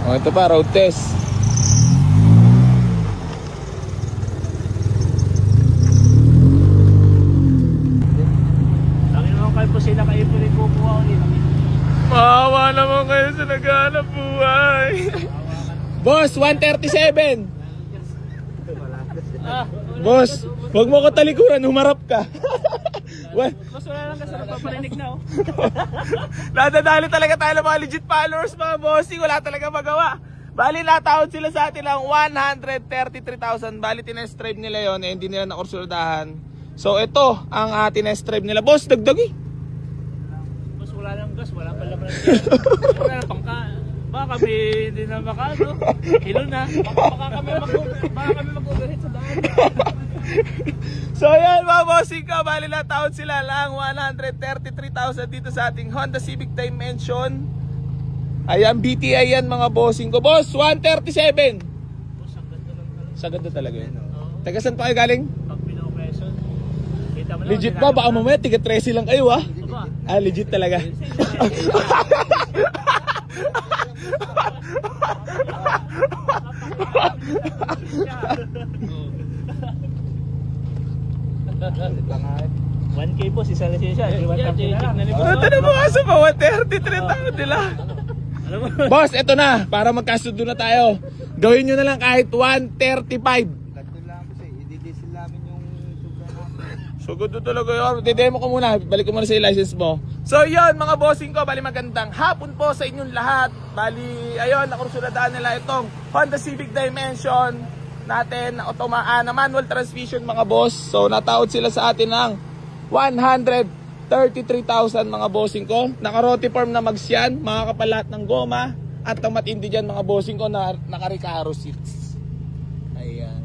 Oh, ito pa, road test. Laki naman kayo po sila kayo po rin kukuha ulit. Maawa naman kayo sa naghahanap buhay. Boss, 137. Boss, huwag mo ko talikuran, humarap ka. Mas wala lang kasi napaparinig na, oh. Nadadali talaga tayo ng mga legit followers, mga bossing. Wala talaga magawa. Bali, natawad sila sa atin ng 133,000. Bali, tinest drive nila yon, hindi nila nakursuladahan. So, ito ang tinest drive nila. Boss, dagdagi. Mas wala lang gas, wala pala pala dyan. Wala lang pangka. Baka kami hindi na makano. Hilo na. Baka kami mag-overhead sa daan. So yan mga bossing ko, bali natawad sila lang 133,000 dito sa ating Honda Civic Dimension. Ayan, BTI yan mga bossing ko. Boss, 137. Boss, ang ganda lang talaga. Sa ganda talaga yun. Taga saan pa kayo galing? Pag pinopreso. Kita mo lang. Legit ba? Baka mamaya tiga 13 lang kayo, ha? Ah, legit talaga. $1K boss, isa lang siya. Ito na mga sa pa, 133,000 nila. Boss, ito na. Para magkasundo na tayo. Gawin nyo na lang kahit 135. So good talaga yun. Didemo ko muna. Balik ko muna sa license mo. So yun mga bossing ko. Bali magandang hapon po sa inyong lahat. Bali ayun, nakursuladaan nila itong Honda Civic Dimension natin na manual transmission mga boss. So natawad sila sa atin ng 133,000 mga bossing ko. Naka-rotiform na mags yan. Mga kapalat ng goma. At ang matindi dyan mga bossing ko na naka-Recaro seats. Ayan.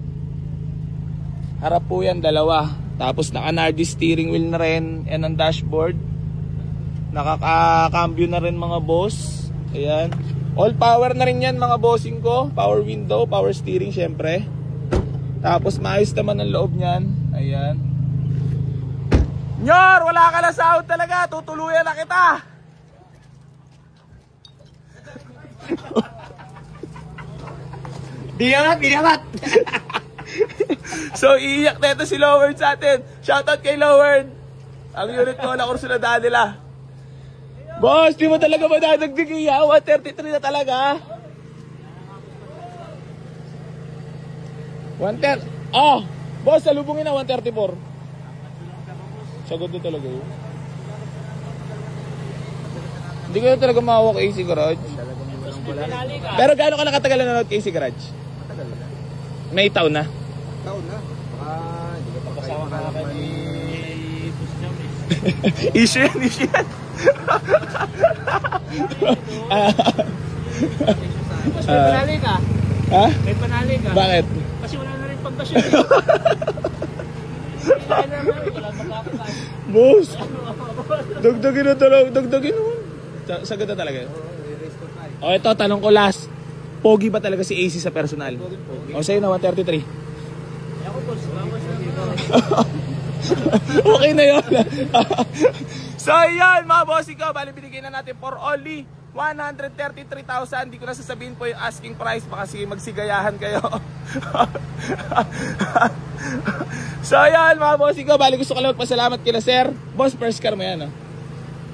Harap po yan dalawa. Tapos naka-Nardi steering wheel na rin. And ang dashboard. Nakaka-cambio na rin mga boss. Ayan. All power na rin yan mga bossing ko. Power window, power steering syempre. Tapos maayos naman ang loob niyan. Ayan. Nyor, wala ka na sahod talaga. Tutuluyan na kita. Diyangat. So iiyak na ito si Loward sa atin. Shoutout kay Loward. Ang unit ko na kursuladaan nila. Boss, di mo talaga madadagdig iya. 133 na talaga. 130. Oh, boss, salubungin na 134. Sagod na talaga yun. Hindi ko na talaga mawak AC Garage. Pero gaano ka nakatagal na nanood AC Garage? Matagal na. May taon na? Taon na. Hindi ka pa Kasama ka na ni Issue yan. May panali ka? Ha? May panali ka? Bakit? Kasi wala na rin pagkasyon. Boss, dagdagin na talaga. Dagdagin naman. Sagad na talaga. O ito, tanong ko last. Pogi ba talaga si AC sa personal? O sa'yo na 133. Ako boss, bawas na dito. Okay na yun. So yun mga bossing ko, bali binigay na natin for only 133,000. Hindi ko na sasabihin po yung asking price, baka sige magsigayahan kayo. So yun mga bossing ko, bali gusto ko lang magpasalamat kila sir. Boss, first car mo yan,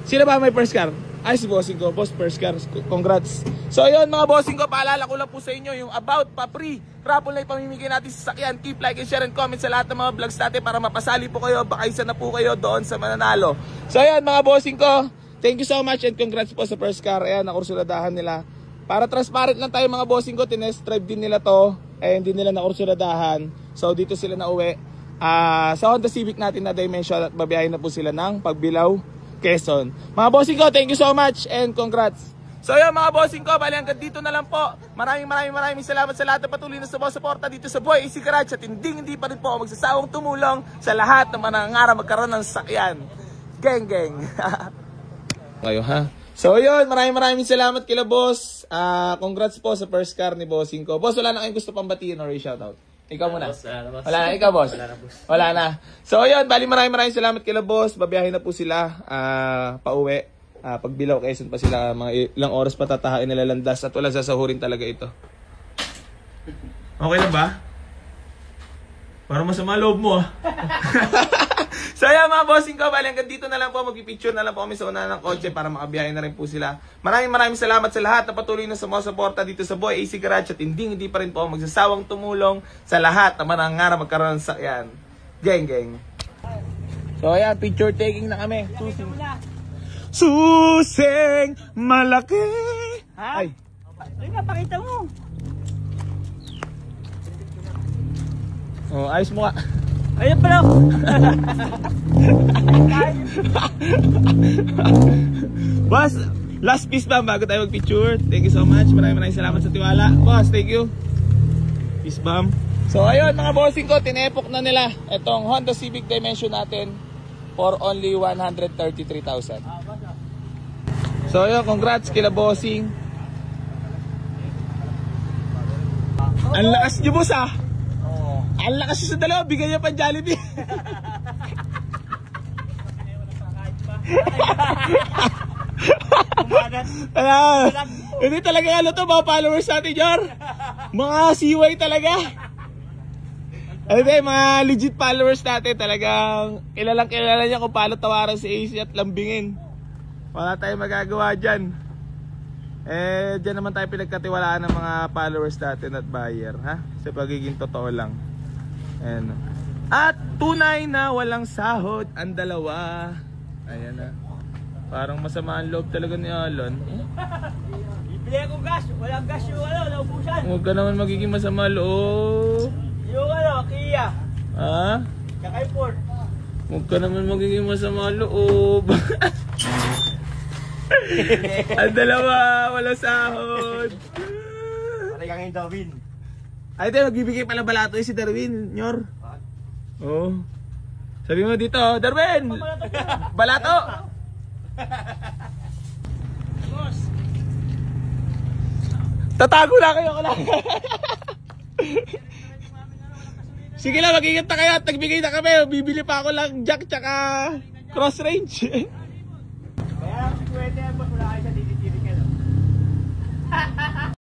Sino ba may first car? Ay, si bossing ko, boss, first car. Congrats. So yun mga bossing ko, paalala ko lang po sa inyo yung about pa-free raffle na ipamimigay natin sa sakyan. Keep like and share and comment sa lahat ng mga vlogs natin para mapasali po kayo, baka isa na po kayo doon sa mananalo. So yun mga bossing ko, thank you so much and congrats po sa first car. Ayan, nakursuladahan nila. Para transparent lang tayo mga bossing ko, tinest drive din nila to. Eh, hindi nila nakursuladahan. So dito sila na uwi. Sa Honda Civic natin na Dimension at babiyahin na po sila ng Pagbilao, Quezon. Mga bossing ko, thank you so much and congrats. So yun mga bossing ko, bali hanggang dito na lang po. Maraming salamat sa lahat ng patuloy na suporta dito sa Boy AC Garage. At hindi pa rin po ako magsasawang tumulong sa lahat ng manangarap magkaroon ng sakyan. Geng. Ngayon ha. So yun, maraming salamat kila boss. Congrats po sa first car ni bossing ko. Boss, wala na kayong gusto pang batiin or shoutout? Ikaw muna. Wala na, ikaw boss. Wala na. So yun, bali maraming salamat kila boss. Babiyahin na po sila pauwi. Pag Bilao, Quezon pa sila, mga ilang oras pa tatahain nila landas at walang sasahurin talaga ito. Okay lang ba? Parang masama loob mo. So ayan mga bossing ko, bali hanggang dito na lang po, magpipicture na lang po kami sa unahan ng kotse para makabiyahin na rin po sila. Maraming salamat sa lahat na patuloy na sumusuporta dito sa Boy AC Garage at hindi pa rin po magsasawang tumulong sa lahat na manangarap magkaroon sa yan. Geng. So ayan, picture taking na kami. Suseng malaki. Ha? Ay. Ay, napakita mo. Oh, ayos mo ka. Ayun pala. Boss, last piece ba bago tayo mag-picture? Thank you so much. Maraming salamat sa tiwala. Boss, thank you. Peace bomb. So ayun mga bossing ko, tinepok na nila itong Honda Civic Dimension natin for only 133,000. So ayun, congrats kila bossing. Ang lakas niyo boss ah. Ang lakas niyo sa dalawa, bigyan niya pa Jollibee. Hindi talaga ano to, mga followers natin, Jor. Mga siway talaga. Mga legit followers natin, talagang kilala niya kung paano tawaran si AC at lambingin. Wala tayong magagawa dyan. Dyan naman tayo pinagkatiwalaan ng mga followers natin at buyer, ha? Sa pagiging totoo lang. At tunay na walang sahod ang dalawa. Ayan na. Parang masama ang loob talaga ni Alon. Bibili akong gas. Walang gas yung naubusan. Huwag ka naman magiging masama loob. Yung Kia. Ha? Kakay Ford. Huwag ka naman magiging masama loob. Ang dalawa, walang sahod. Pati kang yung Darwin. Ay, tayo, magbibigay pala balato si Darwin, Nyor. Oo. Sabi mo dito, Darwin! Balato! Boss. Tatago lang kayo, lang. Sige lang, mag-ingat na kayo at nagbigay na kami. Bibili pa ako lang jack tsaka cross range. Kaya lang si Kuwete, boss, wala kayo sa DDTV ka, no?